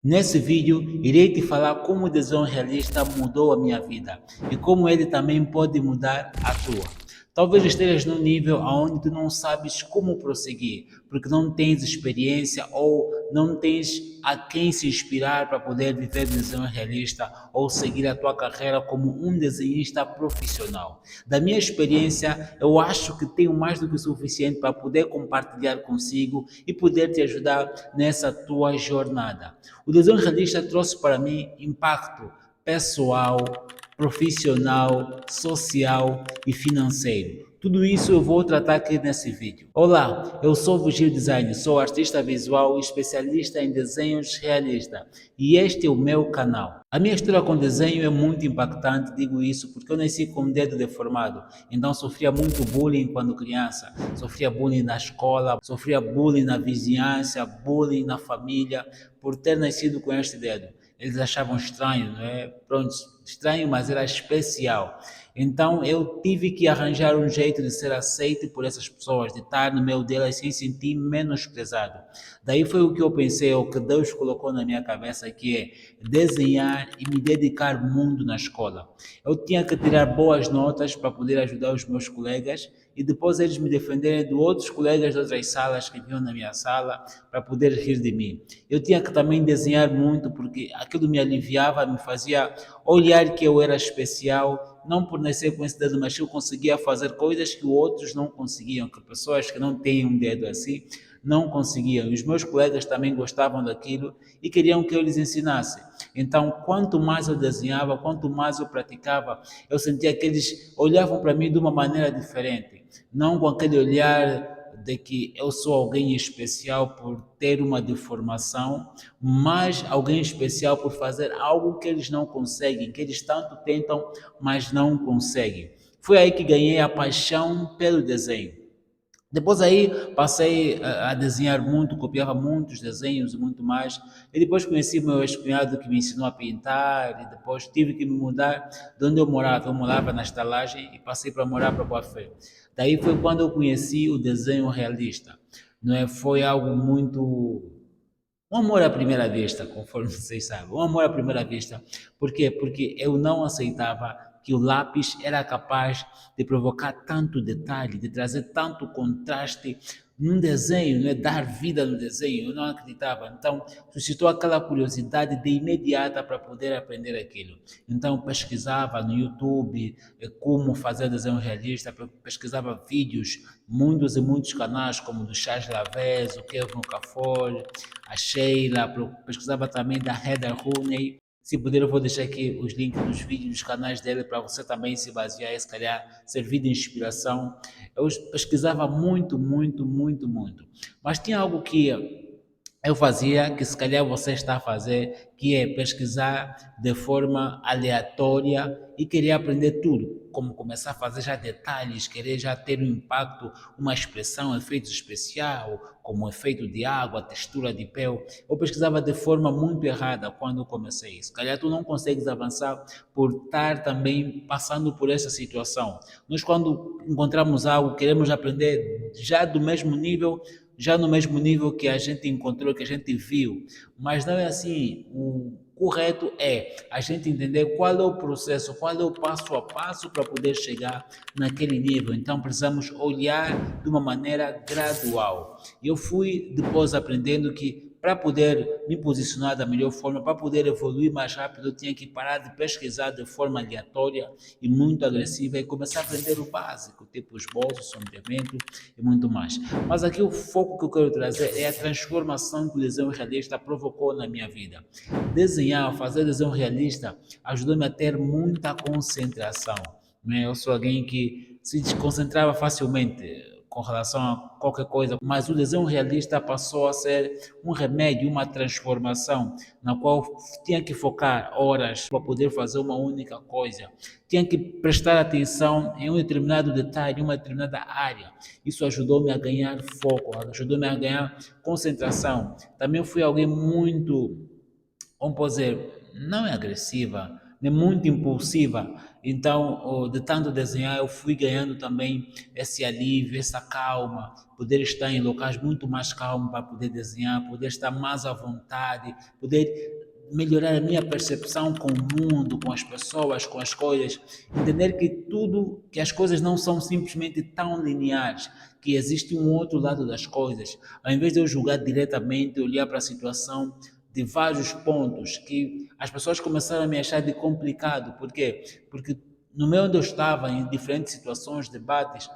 Nesse vídeo, irei te falar como o desenho realista mudou a minha vida e como ele também pode mudar a tua. Talvez estejas num nível onde tu não sabes como prosseguir, porque não tens experiência ou não tens a quem se inspirar para poder viver desenho realista ou seguir a tua carreira como um desenhista profissional. Da minha experiência, eu acho que tenho mais do que o suficiente para poder compartilhar consigo e poder te ajudar nessa tua jornada. O desenho realista trouxe para mim impacto pessoal, profissional, social e financeiro. Tudo isso eu vou tratar aqui nesse vídeo. Olá, eu sou Vigil Design, sou artista visual e especialista em desenhos realistas e este é o meu canal. A minha história com desenho é muito impactante, digo isso porque eu nasci com um dedo deformado, então sofria muito bullying quando criança, sofria bullying na escola, sofria bullying na vizinhança, bullying na família, por ter nascido com este dedo. Eles achavam estranho, não é? Pronto, estranho, mas era especial. Então eu tive que arranjar um jeito de ser aceito por essas pessoas, de estar no meio delas sem sentir menosprezado. Daí foi o que eu pensei, o que Deus colocou na minha cabeça, que é desenhar e me dedicar muito na escola. Eu tinha que tirar boas notas para poder ajudar os meus colegas e depois eles me defenderem de outros colegas de outras salas que vinham na minha sala para poder rir de mim. Eu tinha que também desenhar muito porque aquilo me aliviava, me fazia olhar que eu era especial, não por nascer com esse dedo, mas eu conseguia fazer coisas que outros não conseguiam, que pessoas que não têm um dedo assim não conseguiam. E os meus colegas também gostavam daquilo e queriam que eu lhes ensinasse. Então, quanto mais eu desenhava, quanto mais eu praticava, eu sentia que eles olhavam para mim de uma maneira diferente, não com aquele olhar de que eu sou alguém especial por ter uma deformação, mas alguém especial por fazer algo que eles não conseguem, que eles tanto tentam, mas não conseguem. Foi aí que ganhei a paixão pelo desenho. Depois aí passei a desenhar muito, copiava muitos desenhos e muito mais. E depois conheci meu ex-cunhado que me ensinou a pintar e depois tive que me mudar de onde eu morava. Eu morava na estalagem e passei para morar para Boa Fé. Daí foi quando eu conheci o desenho realista. Não é? Foi algo muito um amor à primeira vista, conforme vocês sabem. Um amor à primeira vista. Por quê? Porque eu não aceitava que o lápis era capaz de provocar tanto detalhe, de trazer tanto contraste num desenho, né? Dar vida no desenho. Eu não acreditava. Então, suscitou aquela curiosidade de imediata para poder aprender aquilo. Então, pesquisava no YouTube como fazer desenho realista, pesquisava vídeos, muitos e muitos canais, como do Charles Lavez, o Kevin Okafor, a Sheila, pesquisava também da Heather Rooney. Se puder, eu vou deixar aqui os links dos vídeos, dos canais dele, para você também se basear e, se calhar, servir de inspiração. Eu pesquisava muito, muito, muito, muito. Mas tinha algo que eu fazia, que se calhar você está a fazer, que é pesquisar de forma aleatória e querer aprender tudo, como começar a fazer já detalhes, querer já ter um impacto, uma expressão, efeito especial, como efeito de água, textura de pele. Eu pesquisava de forma muito errada quando comecei. Se calhar tu não consegues avançar por estar também passando por essa situação. Nós quando encontramos algo, queremos aprender já do mesmo nível, já no mesmo nível que a gente encontrou, que a gente viu. Mas não é assim. O correto é a gente entender qual é o processo, qual é o passo a passo para poder chegar naquele nível. Então precisamos olhar de uma maneira gradual. E eu fui depois aprendendo que para poder me posicionar da melhor forma, para poder evoluir mais rápido, eu tinha que parar de pesquisar de forma aleatória e muito agressiva e começar a aprender o básico, tipo esboço, sombreamento e muito mais. Mas aqui o foco que eu quero trazer é a transformação que o desenho realista provocou na minha vida. Desenhar, fazer desenho realista ajudou-me a ter muita concentração. Né? Eu sou alguém que se desconcentrava facilmente com relação a qualquer coisa, mas o desenho realista passou a ser um remédio, uma transformação, na qual tinha que focar horas para poder fazer uma única coisa, tinha que prestar atenção em um determinado detalhe, em uma determinada área. Isso ajudou-me a ganhar foco, ajudou-me a ganhar concentração. Também fui alguém muito, vamos dizer, não é agressiva, né, muito impulsiva. Então, de tanto desenhar, eu fui ganhando também esse alívio, essa calma, poder estar em locais muito mais calmos para poder desenhar, poder estar mais à vontade, poder melhorar a minha percepção com o mundo, com as pessoas, com as coisas, entender que as coisas não são simplesmente tão lineares, que existe um outro lado das coisas. Ao invés de eu julgar diretamente, olhar para a situação de vários pontos, que as pessoas começaram a me achar de complicado. Por quê? Porque no meio onde eu estava, em diferentes situações, debates,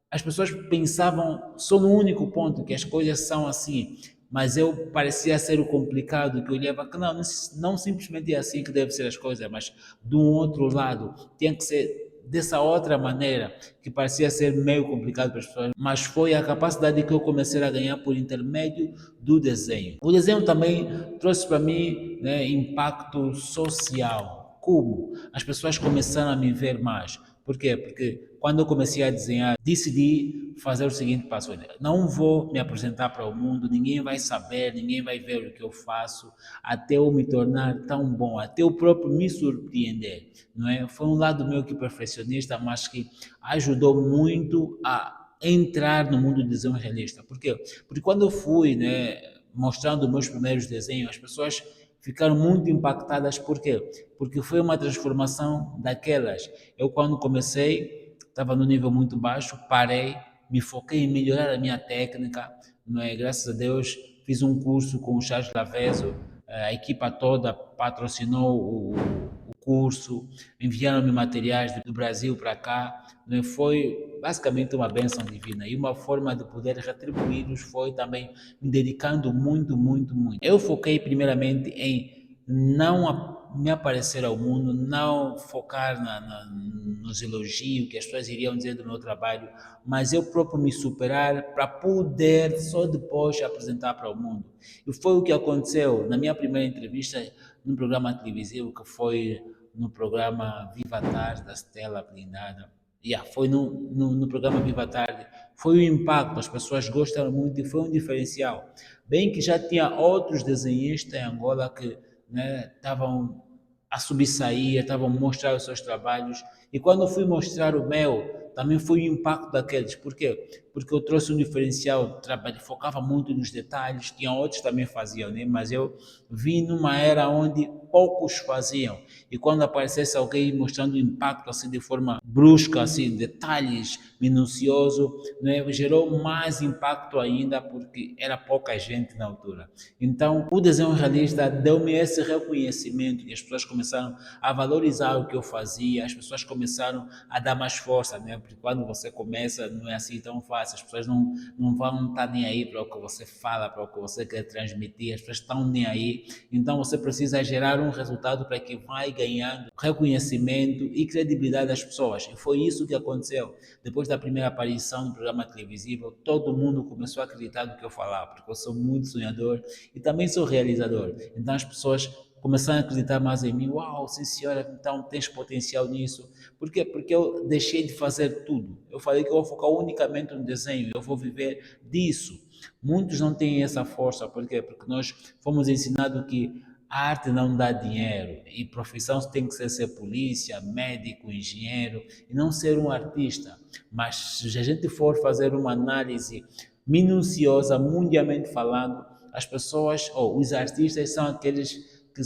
as pessoas pensavam só no único ponto, que as coisas são assim, mas eu parecia ser o complicado, que eu olhava que não simplesmente é assim que devem ser as coisas, mas de um outro lado, tinha que ser dessa outra maneira, que parecia ser meio complicado para as pessoas, mas foi a capacidade que eu comecei a ganhar por intermédio do desenho. O desenho também trouxe para mim, né, impacto social. Como? As pessoas começaram a me ver mais. Por quê? Porque quando eu comecei a desenhar, decidi fazer o seguinte passo: olha, não vou me apresentar para o mundo, ninguém vai saber, ninguém vai ver o que eu faço, até eu me tornar tão bom, até eu próprio me surpreender, não é? Foi um lado meu que perfeccionista, mas que ajudou muito a entrar no mundo do desenho realista. Por quê? Porque quando eu fui, né, mostrando meus primeiros desenhos, as pessoas ficaram muito impactadas. Por quê? Porque foi uma transformação daquelas. Eu, quando comecei, estava no nível muito baixo, parei, me foquei em melhorar a minha técnica, não é? Graças a Deus, fiz um curso com o Charles Laveso, a equipa toda patrocinou o curso, enviaram-me materiais do Brasil para cá, não é? Foi basicamente uma bênção divina, e uma forma de poder retribuí-los foi também me dedicando muito, muito, muito. Eu foquei primeiramente em me aparecer ao mundo, não focar nos elogios que as pessoas iriam dizer do meu trabalho, mas eu próprio me superar para poder só depois apresentar para o mundo. E foi o que aconteceu na minha primeira entrevista num programa televisivo, que foi no programa Viva a Tarde, da Stella Blindada. Foi no programa Viva a Tarde. Foi o impacto, as pessoas gostaram muito e foi um diferencial. Bem que já tinha outros desenhistas em Angola que, né, estavam a sobressair, estavam a mostrar os seus trabalhos. E quando eu fui mostrar o meu, também foi o impacto daqueles. Por quê? Porque eu trouxe um diferencial, trabalho, focava muito nos detalhes, tinha outros que também faziam, né? Mas eu vim numa era onde poucos faziam. E quando aparecesse alguém mostrando o impacto assim de forma brusca, assim, detalhes minucioso, né, gerou mais impacto ainda porque era pouca gente na altura. Então, o desenho realista deu-me esse reconhecimento e as pessoas começaram a valorizar o que eu fazia, as pessoas começaram a dar mais força, né? Porque quando você começa, não é assim tão fácil, as pessoas não vão estar nem aí para o que você fala, para o que você quer transmitir, as pessoas estão nem aí. Então, você precisa gerar um resultado para que vai ganhando reconhecimento e credibilidade das pessoas. E foi isso que aconteceu. Depois da primeira aparição no programa televisivo, todo mundo começou a acreditar no que eu falava, porque eu sou muito sonhador e também sou realizador. Então as pessoas começaram a acreditar mais em mim. Uau, sim senhora, então tens potencial nisso. Por quê? Porque eu deixei de fazer tudo. Eu falei que eu vou focar unicamente no desenho, eu vou viver disso. Muitos não têm essa força, por quê? Porque nós fomos ensinados que a arte não dá dinheiro e profissão tem que ser polícia, médico, engenheiro e não ser um artista. Mas se a gente for fazer uma análise minuciosa, mundialmente falando, as pessoas ou os artistas são aqueles que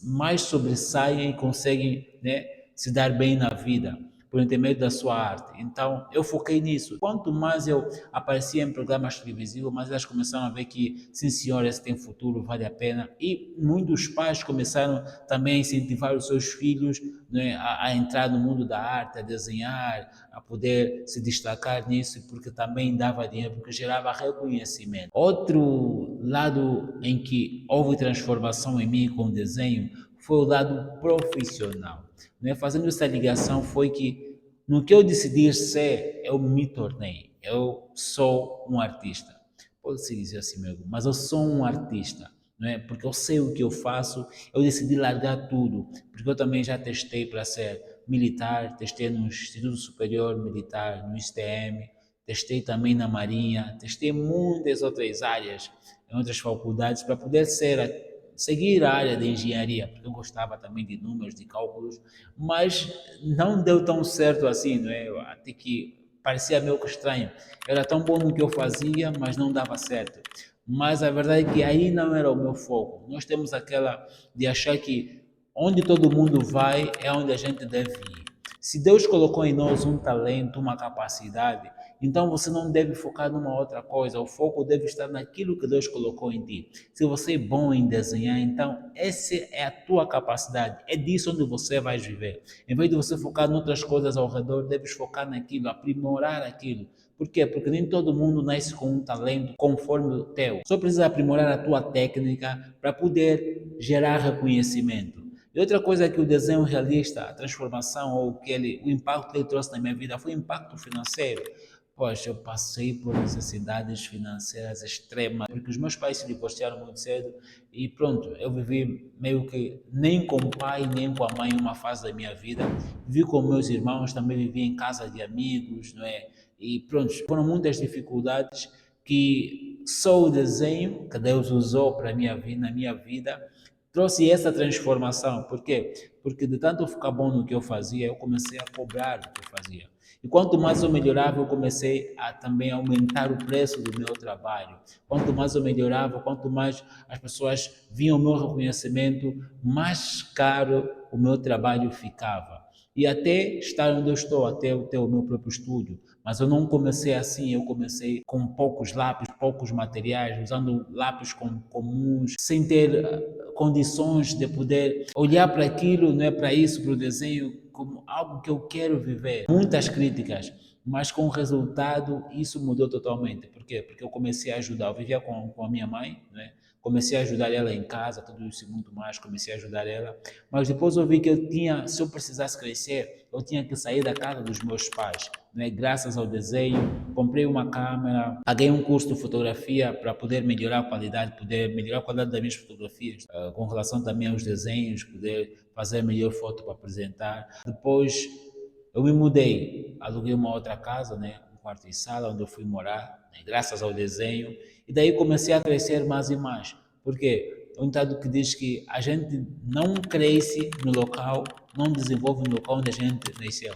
mais sobressaem e conseguem, né, se dar bem na vida por intermédio da sua arte. Então, eu foquei nisso. Quanto mais eu aparecia em programas televisivos, mais elas começaram a ver que, sim, senhora, esse tem futuro, vale a pena. E muitos pais começaram também a incentivar os seus filhos, né, a entrar no mundo da arte, a desenhar, a poder se destacar nisso, porque também dava dinheiro, porque gerava reconhecimento. Outro lado em que houve transformação em mim com o desenho foi o lado profissional, né? Fazendo essa ligação foi que no que eu decidi ser, eu me tornei. Eu sou um artista. Pode-se dizer assim mesmo, mas eu sou um artista, não é? Porque eu sei o que eu faço, eu decidi largar tudo, porque eu também já testei para ser militar, testei no Instituto Superior Militar, no ISTM, testei também na Marinha, testei muitas outras áreas, em outras faculdades, para poder ser seguir a área de engenharia, porque eu gostava também de números, de cálculos, mas não deu tão certo assim, não é? Até que parecia meio que estranho. Eu era tão bom no que eu fazia, mas não dava certo. Mas a verdade é que aí não era o meu foco. Nós temos aquela de achar que onde todo mundo vai é onde a gente deve ir. Se Deus colocou em nós um talento, uma capacidade, então você não deve focar numa outra coisa. O foco deve estar naquilo que Deus colocou em ti. Se você é bom em desenhar, então essa é a tua capacidade. É disso onde você vai viver. Em vez de você focar em outras coisas ao redor, deves focar naquilo, aprimorar aquilo. Por quê? Porque nem todo mundo nasce com um talento conforme o teu. Só precisa aprimorar a tua técnica para poder gerar reconhecimento. E outra coisa é que o desenho realista, a transformação ou o impacto que ele trouxe na minha vida foi um impacto financeiro. Poxa, eu passei por necessidades financeiras extremas, porque os meus pais se divorciaram muito cedo e pronto, eu vivi meio que nem com o pai nem com a mãe uma fase da minha vida. Vivi com meus irmãos, também vivi em casa de amigos, não é? E pronto, foram muitas dificuldades que só o desenho que Deus usou para minha vida, na minha vida, trouxe essa transformação. Por quê? Porque de tanto ficar bom no que eu fazia, eu comecei a cobrar o que eu fazia. E quanto mais eu melhorava, eu comecei a também aumentar o preço do meu trabalho. Quanto mais eu melhorava, quanto mais as pessoas viam o meu reconhecimento, mais caro o meu trabalho ficava. E até estar onde eu estou, até eu ter o meu próprio estúdio. Mas eu não comecei assim, eu comecei com poucos lápis, poucos materiais, usando lápis comuns, sem ter condições de poder olhar para aquilo, não é para isso, para o desenho, como algo que eu quero viver. Muitas críticas, mas com o resultado isso mudou totalmente. Por quê? Porque eu comecei a ajudar. Eu vivia com a minha mãe, né? Comecei a ajudar ela em casa, tudo isso e muito mais, comecei a ajudar ela. Mas depois eu vi que eu tinha, se eu precisasse crescer, eu tinha que sair da casa dos meus pais, né? Graças ao desenho, comprei uma câmera, paguei um curso de fotografia para poder melhorar a qualidade, poder melhorar a qualidade das minhas fotografias, com relação também aos desenhos, poder fazer a melhor foto para apresentar. Depois eu me mudei, aluguei uma outra casa, né? Um quarto e sala, onde eu fui morar, né? Graças ao desenho. E daí comecei a crescer mais e mais. Por quê? É um ditado que diz que a gente não cresce no local, não desenvolve no local onde a gente nasceu.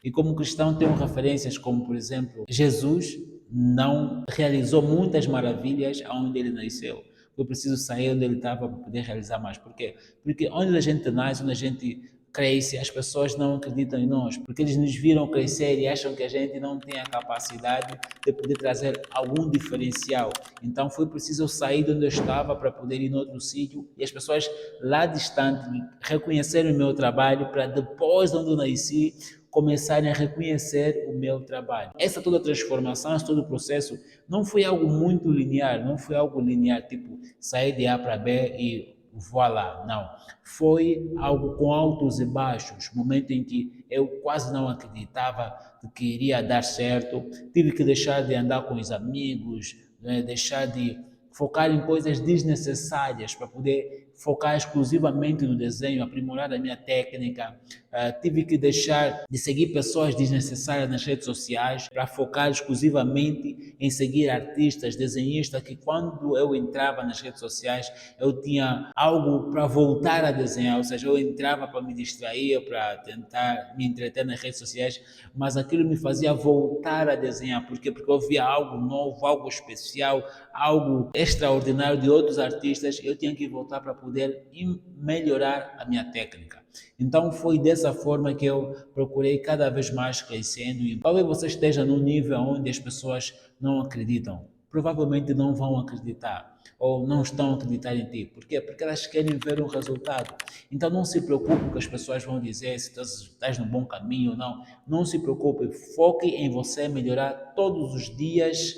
E como cristão tenho referências como, por exemplo, Jesus não realizou muitas maravilhas onde ele nasceu. Foi preciso sair onde ele estava para poder realizar mais. Por quê? Porque onde a gente nasce, onde a gente cresce, as pessoas não acreditam em nós, porque eles nos viram crescer e acham que a gente não tem a capacidade de poder trazer algum diferencial. Então foi preciso eu sair de onde eu estava para poder ir em outro sítio e as pessoas lá distante reconhecerem o meu trabalho para depois de onde eu nasci começarem a reconhecer o meu trabalho. Essa toda transformação, esse todo o processo não foi algo muito linear, não foi algo linear, tipo sair de A para B e voilá, não. Foi algo com altos e baixos, momento em que eu quase não acreditava que iria dar certo, tive que deixar de andar com os amigos, né, deixar de focar em coisas desnecessárias para poder focar exclusivamente no desenho, aprimorar a minha técnica. Tive que deixar de seguir pessoas desnecessárias nas redes sociais para focar exclusivamente em seguir artistas, desenhistas, que quando eu entrava nas redes sociais eu tinha algo para voltar a desenhar, ou seja, eu entrava para me distrair, para tentar me entreter nas redes sociais, mas aquilo me fazia voltar a desenhar. Por quê? Porque eu via algo novo, algo especial, algo extraordinário de outros artistas, eu tinha que voltar para poder melhorar a minha técnica. Então foi dessa forma que eu procurei cada vez mais crescendo e talvez você esteja num nível onde as pessoas não acreditam. Provavelmente não vão acreditar ou não estão a acreditar em ti. Por quê? Porque elas querem ver um resultado. Então não se preocupe com o que as pessoas vão dizer, se estás no bom caminho ou não. Não se preocupe, foque em você melhorar todos os dias,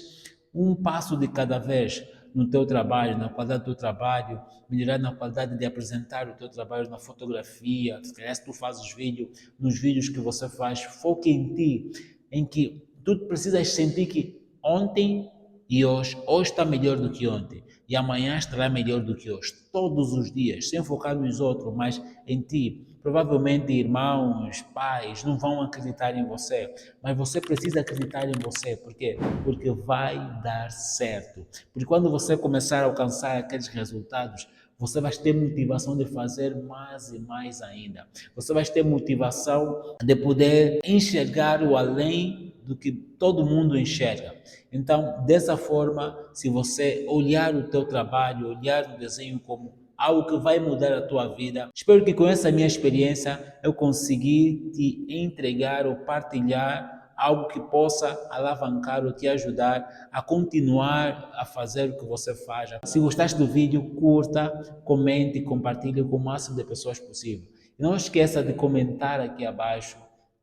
um passo de cada vez no teu trabalho, na qualidade do teu trabalho, melhorar na qualidade de apresentar o teu trabalho na fotografia, se tu fazes vídeo, nos vídeos que você faz, foque em ti, em que tu precisas sentir que ontem e hoje está melhor do que ontem e amanhã estará melhor do que hoje, todos os dias, sem focar nos outros, mas em ti. Provavelmente irmãos, pais não vão acreditar em você, mas você precisa acreditar em você, por quê? Porque vai dar certo. Porque quando você começar a alcançar aqueles resultados, você vai ter motivação de fazer mais e mais ainda. Você vai ter motivação de poder enxergar o além do que todo mundo enxerga. Então, dessa forma, se você olhar o teu trabalho, olhar o desenho como algo que vai mudar a tua vida, espero que com essa minha experiência eu consegui te entregar ou partilhar algo que possa alavancar ou te ajudar a continuar a fazer o que você faz. Se gostaste do vídeo, curta, comente e compartilhe com o máximo de pessoas possível. E não esqueça de comentar aqui abaixo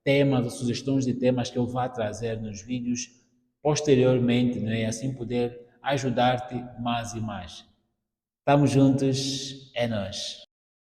temas ou sugestões de temas que eu vá trazer nos vídeos posteriormente, não é? Assim poder ajudar-te mais e mais. Estamos juntos, é nós.